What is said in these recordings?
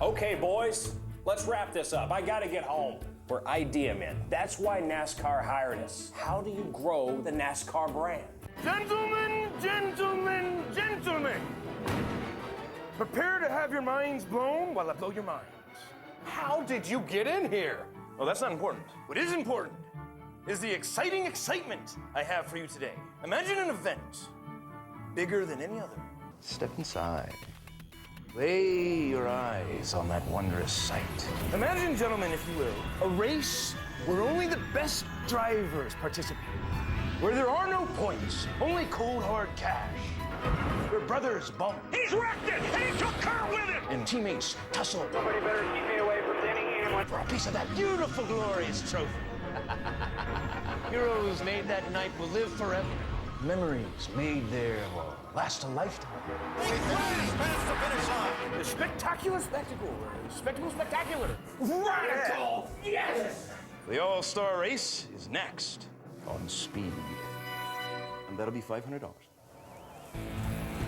Okay, boys, let's wrap this up. I gotta get home. We're idea men. That's why NASCAR hired us. How do you grow the NASCAR brand? Gentlemen, gentlemen, gentlemen. Prepare to have your minds blown while I blow your minds. How did you get in here? Well, that's not important. What is important is the exciting excitement I have for you today. Imagine an event bigger than any other. Step inside. Lay your eyes on that wondrous sight. Imagine, gentlemen, if you will, a race where only the best drivers participate. Where there are no points, only cold hard cash. Where brothers bump. He's wrecked it, and he took Kurt with him. And teammates tussle. Somebody better keep me away from Denny Hamlin. For a piece of that beautiful, glorious trophy. Heroes made that night will live forever. Memories made there will last a lifetime. The spectacular spectacle. Spectacle spectacular. Radical. Yes! The All-Star Race is next on Speed. And that'll be $500.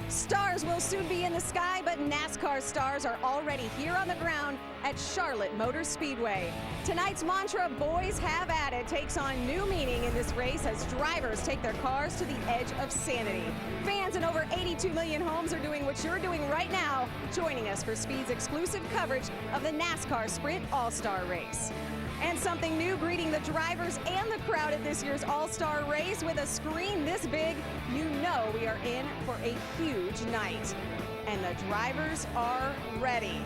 Stars will soon be in the sky, but NASCAR stars are already here on the ground at Charlotte Motor Speedway. Tonight's mantra, boys have at it, takes on new meaning in this race as drivers take their cars to the edge of sanity. Fans in over 82 million homes are doing what you're doing right now, joining us for Speed's exclusive coverage of the NASCAR Sprint All-Star Race. And something new greeting the drivers and the crowd at this year's All-Star Race. With a screen this big, you know we are in for a huge night. And the drivers are ready.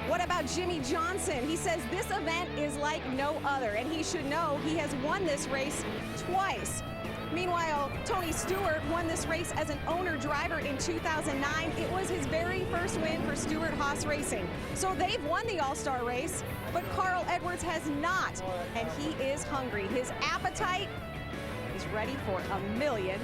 What about Jimmy Johnson? He says this event is like no other, and he should know he has won this race twice. Meanwhile, Tony Stewart won this race as an owner driver in 2009. It was his very first win for Stewart-Haas Racing. So they've won the All-Star race, but Carl Edwards has not, and he is hungry. His appetite is ready for $1 million.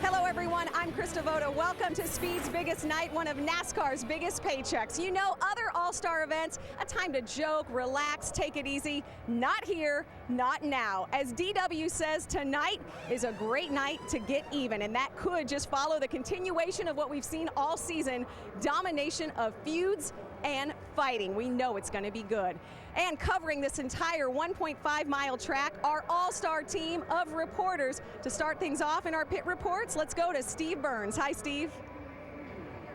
Hello, everyone. I'm Krista Voda. Welcome to Speed's biggest night, one of NASCAR's biggest paychecks. You know, other All-Star events, a time to joke, relax, take it easy. Not here, not now. As DW says, tonight is a great night to get even, and that could just follow the continuation of what we've seen all season, domination of feuds and fighting. We know it's going to be good. And covering this entire 1.5-mile track, our all-star team of reporters. To start things off in our pit reports, let's go to Steve Burns. Hi, Steve.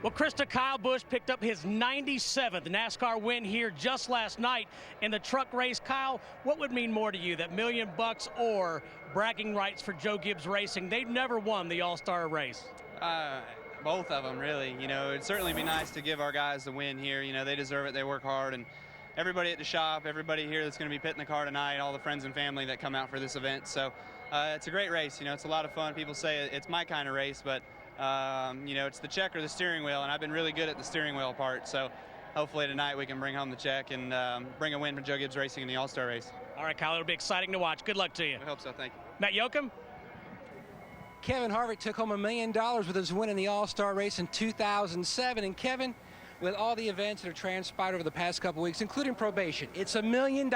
Well, Krista, Kyle Busch picked up his 97th NASCAR win here just last night in the truck race. Kyle, what would mean more to you, that $1 million or bragging rights for Joe Gibbs Racing? They've never won the all-star race. Both of them, really. You know, it'd certainly be nice to give our guys the win here. You know, they deserve it. They work hard, and everybody at the shop, everybody here that's going to be pitting the car tonight, all the friends and family that come out for this event. So it's a great race. You know, it's a lot of fun. People say it's my kind of race, but you know, it's the check or the steering wheel, and I've been really good at the steering wheel part. So hopefully tonight we can bring home the check and bring a win for Joe Gibbs Racing in the All-Star race. All right, Kyle, it'll be exciting to watch. Good luck to you. I hope so. Thank you. Matt Yoakum? Kevin Harvick took home $1 million with his win in the All-Star race in 2007. And Kevin, with all the events that have transpired over the past couple weeks, including probation, it's $1 million.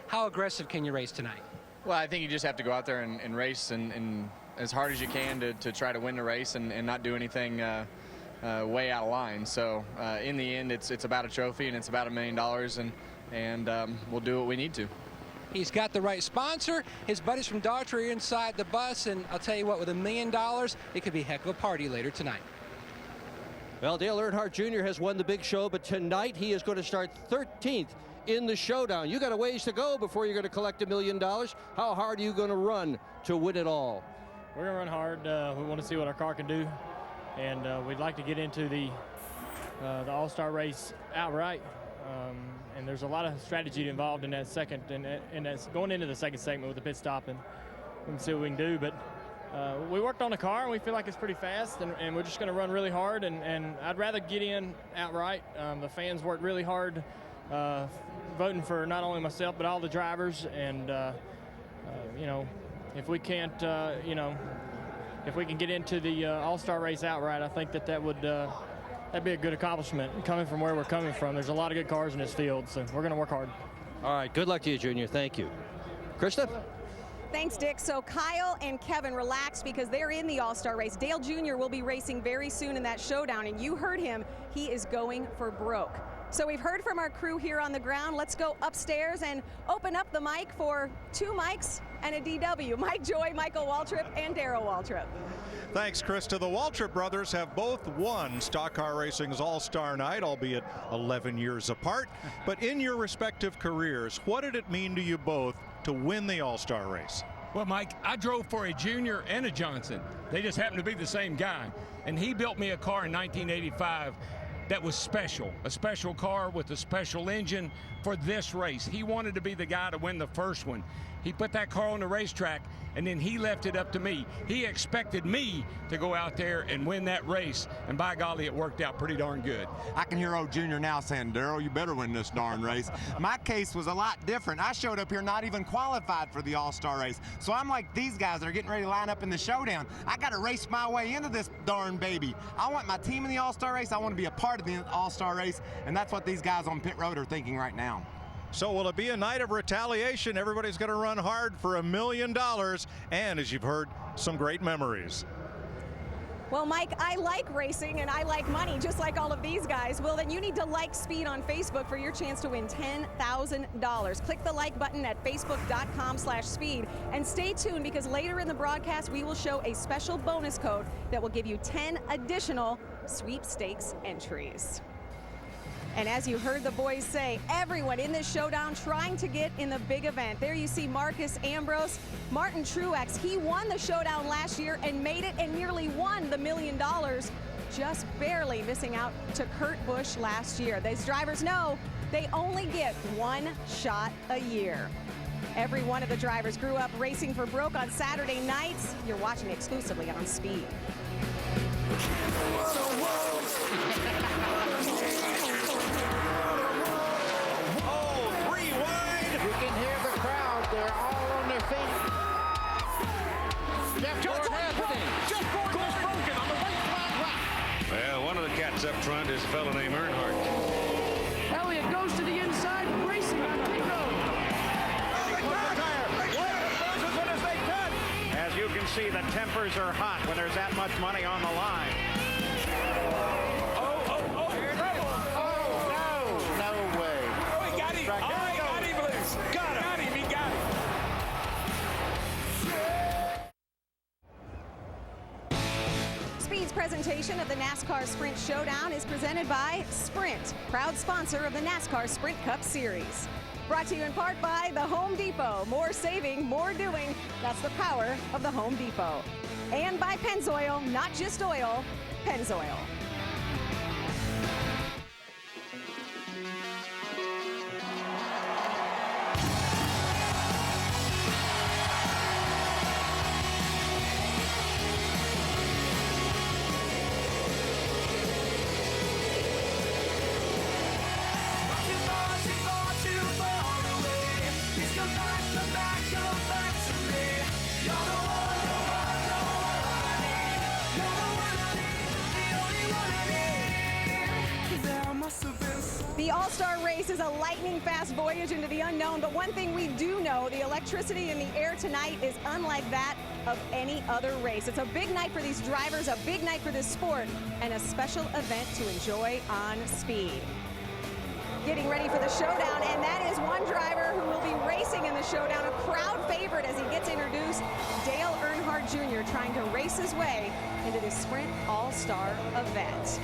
How aggressive can you race tonight? Well, I think you just have to go out there and race and as hard as you can to try to win the race and not do anything way out of line. So in the end, it's about a trophy and it's about $1 million, and we'll do what we need to. He's got the right sponsor. His buddies from Daughtry are inside the bus, and I'll tell you what, with $1 million, it could be a heck of a party later tonight. Well, Dale Earnhardt Jr. has won the big show, but tonight he is going to start 13th in the Showdown. You got a ways to go before you're going to collect $1 million. How hard are you going to run to win it all? We're going to run hard. We want to see what our car can do, and we'd like to get into the All-Star race outright. And there's a lot of strategy involved in that second, and that's going into the second segment with the pit stop, and we can see what we can do. But we worked on the car, and we feel like it's pretty fast, and we're just going to run really hard, and I'd rather get in outright. The fans worked really hard voting for not only myself but all the drivers, and you know, if we can't, you know, if we can get into the All-Star race outright, I think that would that'd be a good accomplishment. Coming from where we're coming from, there's a lot of good cars in this field, so we're going to work hard. All right, good luck to you, Junior. Thank you. Krista? Thanks, Dick. So Kyle and Kevin, relax because they're in the All-Star race. Dale Jr. will be racing very soon in that showdown, and you heard him. He is going for broke. So we've heard from our crew here on the ground. Let's go upstairs and open up the mic for two mics and a DW. Mike Joy, Michael Waltrip, and Darrell Waltrip. Thanks, Krista. The Waltrip brothers have both won Stock Car Racing's All-Star Night, albeit 11 years apart. But in your respective careers, what did it mean to you both to win the All-Star race? Well, Mike, I drove for a Junior and a Johnson. They just happened to be the same guy. And he built me a car in 1985 that was special, a special car with a special engine for this race. He wanted to be the guy to win the first one. He put that car on the racetrack, and then he left it up to me. He expected me to go out there and win that race, and by golly, it worked out pretty darn good. I can hear old Junior now saying, Darrell, you better win this darn race. My case was a lot different. I showed up here not even qualified for the All-Star race. So I'm like these guys that are getting ready to line up in the showdown. I got to race my way into this darn baby. I want my team in the All-Star race. I want to be a part of the All-Star race, and that's what these guys on pit road are thinking right now. So will it be a night of retaliation? Everybody's going to run hard for $1 million, and as you've heard, some great memories. Well, Mike, I like racing and I like money, just like all of these guys. Well, then you need to like Speed on Facebook for your chance to win $10,000. Click the like button at facebook.com/speed and stay tuned because later in the broadcast, we will show a special bonus code that will give you 10 additional sweepstakes entries. And as you heard the boys say, everyone in this showdown trying to get in the big event. There you see Marcus Ambrose, Martin Truex. He won the showdown last year and made it and nearly won the $1 million, just barely missing out to Kurt Busch last year. These drivers know they only get one shot a year. Every one of the drivers grew up racing for broke on Saturday nights. You're watching exclusively on Speed. They're all on their feet. What's happening? Jeff Gordon is broken on the right flat. Well, one of the cats up front is a fellow named Earnhardt. Elliott goes to the inside, racing on pit road. As you can see, the tempers are hot when there's that much money on the line. No way. Oh, he got him. Oh, he got him loose. Got him. He got him. Speed's presentation of the NASCAR Sprint Showdown is presented by Sprint, proud sponsor of the NASCAR Sprint Cup Series. Brought to you in part by the Home Depot. More saving, more doing. That's the power of the Home Depot. And by Pennzoil, not just oil, Pennzoil. The All-Star race is a lightning-fast voyage into the unknown, but one thing we do know, the electricity in the air tonight is unlike that of any other race. It's a big night for these drivers, a big night for this sport, and a special event to enjoy on Speed. Getting ready for the showdown, and that is one driver who will be racing in the showdown, a crowd favorite as he gets introduced, Dale Earnhardt Jr., trying to race his way into this Sprint All-Star event.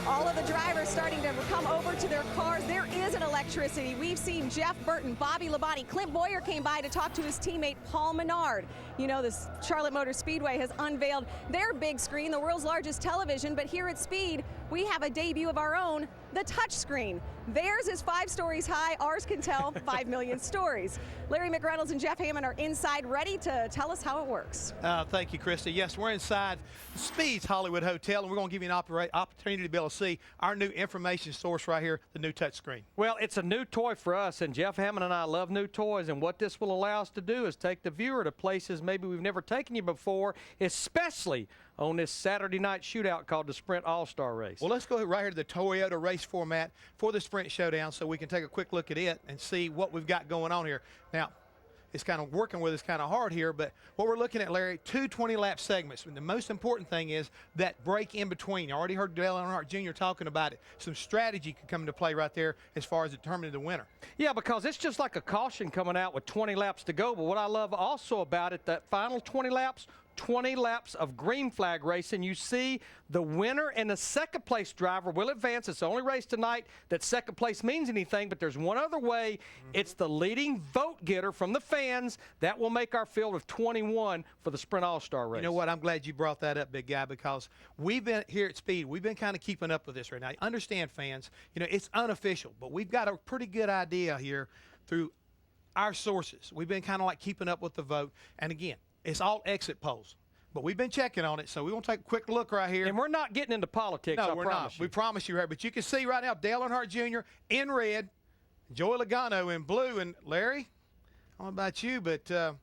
All of the drivers starting to come over to their cars. There is an electricity. We've seen Jeff Burton, Bobby Labonte, Clint Boyer came by to talk to his teammate Paul Menard. You know, the Charlotte Motor Speedway has unveiled their big screen, the world's largest television, but here at Speed, we have a debut of our own, the touch screen. Theirs is 5 stories high. Ours can tell 5 million stories. Larry McReynolds and Jeff Hammond are inside, ready to tell us how it works. Thank you, Krista. Yes, we're inside Speed's Hollywood Hotel, and we're going to give you an opportunity to be able to see our new information source right here, the new touch screen. Well, it's a new toy for us, and Jeff Hammond and I love new toys, and what this will allow us to do is take the viewer to places maybe we've never taken you before, especially on this Saturday night shootout called the Sprint All-Star Race. Well, let's go right here to the Toyota race format for the Sprint Showdown so we can take a quick look at it and see what we've got going on here. Now, is kind of working with us kind of hard here. But what we're looking at, Larry, 2 20-lap segments. And the most important thing is that break in between. You already heard Dale Earnhardt Jr. talking about it. Some strategy could come into play right there as far as determining the winner. Yeah, because it's just like a caution coming out with 20 laps to go. But what I love also about it, that final 20 laps of green flag racing. You see the winner and the second place driver will advance. It's the only race tonight that second place means anything, but there's one other way. It's the leading vote getter from the fans. That will make our field of 21 for the Sprint All-Star race. You know what? I'm glad you brought that up, big guy, because we've been here at Speed. We've been kind of keeping up with this right now. Understand, fans, you know, it's unofficial, but we've got a pretty good idea here through our sources. We've been kind of like keeping up with the vote. And again, it's all exit polls. But we've been checking on it, so we're going to take a quick look right here. And we're not getting into politics, no, I we're promise not. you. We promise you, but you can see right now Dale Earnhardt Jr. in red, Joey Logano in blue, and Larry, I don't know about you, but the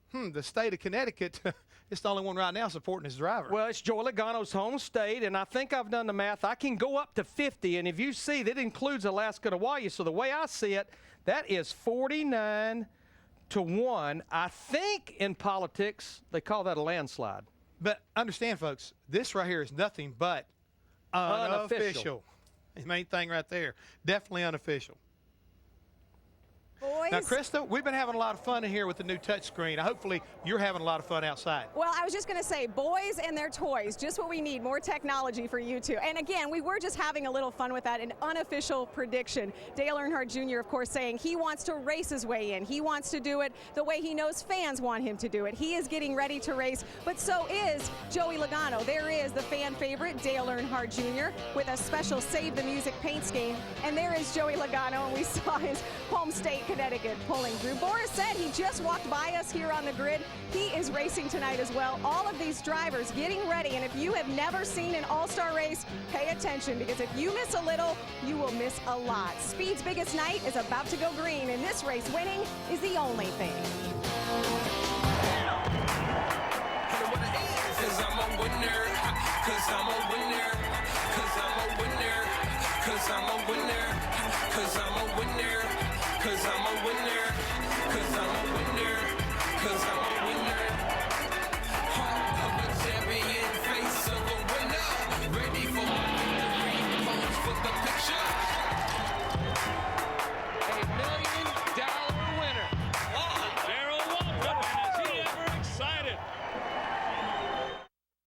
state of Connecticut, it's the only one right now supporting his driver. Well, it's Joey Logano's home state, and I think I've done the math. I can go up to 50, and if you see, that includes Alaska and Hawaii. So the way I see it, that is 49 to 1. I think in politics they call that a landslide. But understand, folks, this right here is nothing but unofficial. The main thing right there. Definitely unofficial. Boys. Now, Krista, we've been having a lot of fun in here with the new touchscreen. Hopefully, you're having a lot of fun outside. Well, I was just going to say, boys and their toys, just what we need, more technology for you two. And again, we were just having a little fun with that, an unofficial prediction. Dale Earnhardt Jr., of course, saying he wants to race his way in. He wants to do it the way he knows fans want him to do it. He is getting ready to race, but so is Joey Logano. There is the fan favorite, Dale Earnhardt Jr., with a special Save the Music paint scheme. And there is Joey Logano, and we saw his home state, Connecticut, pulling through. Boris said he just walked by us here on the grid. He is racing tonight as well. All of these drivers getting ready, and if you have never seen an all-star race, pay attention, because if you miss a little, you will miss a lot. Speed's biggest night is about to go green, and this race winning is the only thing. Cause I'm a winner, cause I'm a winner, cause I'm a winner, cause I'm a winner, cause I'm a winner, cause I'm a winner, cause I'm a winner, cause I'm